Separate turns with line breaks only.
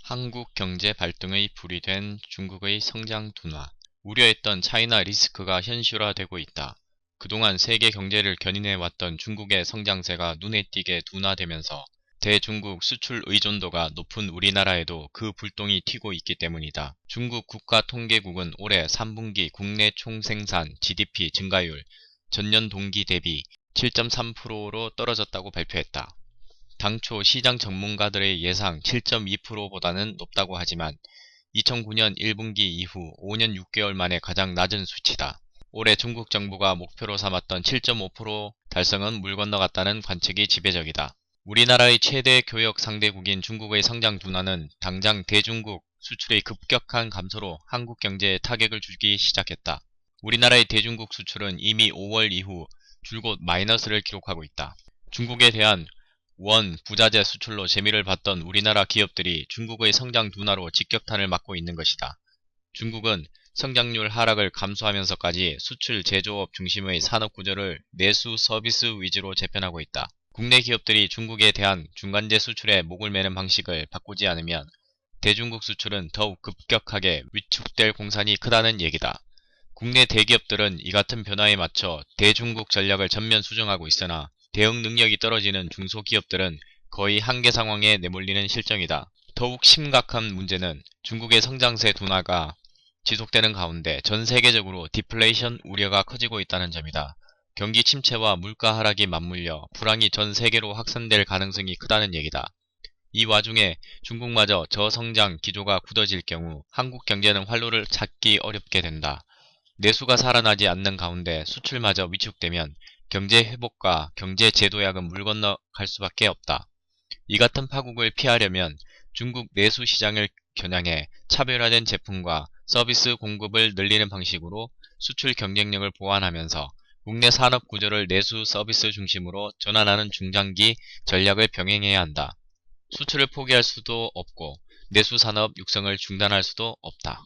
한국 경제 발등의 불이 된 중국의 성장 둔화. 우려했던 차이나 리스크가 현실화되고 있다. 그동안 세계 경제를 견인해왔던 중국의 성장세가 눈에 띄게 둔화되면서 대중국 수출 의존도가 높은 우리나라에도 그 불똥이 튀고 있기 때문이다. 중국 국가통계국은 올해 3분기 국내 총생산 GDP 증가율 전년 동기 대비 7.3%로 떨어졌다고 발표했다. 당초 시장 전문가들의 예상 7.2%보다는 높다고 하지만 2009년 1분기 이후 5년 6개월 만에 가장 낮은 수치다. 올해 중국 정부가 목표로 삼았던 7.5% 달성은 물 건너갔다는 관측이 지배적이다. 우리나라의 최대 교역 상대국인 중국의 성장 둔화는 당장 대중국 수출의 급격한 감소로 한국 경제에 타격을 주기 시작했다. 우리나라의 대중국 수출은 이미 5월 이후 줄곧 마이너스를 기록하고 있다. 중국에 대한 원 부자재 수출로 재미를 봤던 우리나라 기업들이 중국의 성장 둔화로 직격탄을 맞고 있는 것이다. 중국은 성장률 하락을 감수하면서까지 수출 제조업 중심의 산업 구조를 내수 서비스 위주로 재편하고 있다. 국내 기업들이 중국에 대한 중간재 수출에 목을 매는 방식을 바꾸지 않으면 대중국 수출은 더욱 급격하게 위축될 공산이 크다는 얘기다. 국내 대기업들은 이 같은 변화에 맞춰 대중국 전략을 전면 수정하고 있으나 대응 능력이 떨어지는 중소기업들은 거의 한계 상황에 내몰리는 실정이다. 더욱 심각한 문제는 중국의 성장세 둔화가 지속되는 가운데 전 세계적으로 디플레이션 우려가 커지고 있다는 점이다. 경기 침체와 물가 하락이 맞물려 불황이 전 세계로 확산될 가능성이 크다는 얘기다. 이 와중에 중국마저 저성장 기조가 굳어질 경우 한국 경제는 활로를 찾기 어렵게 된다. 내수가 살아나지 않는 가운데 수출마저 위축되면 경제 회복과 경제 제도약은 물 건너 갈 수밖에 없다. 이 같은 파국을 피하려면 중국 내수 시장을 겨냥해 차별화된 제품과 서비스 공급을 늘리는 방식으로 수출 경쟁력을 보완하면서 국내 산업 구조를 내수 서비스 중심으로 전환하는 중장기 전략을 병행해야 한다. 수출을 포기할 수도 없고 내수 산업 육성을 중단할 수도 없다.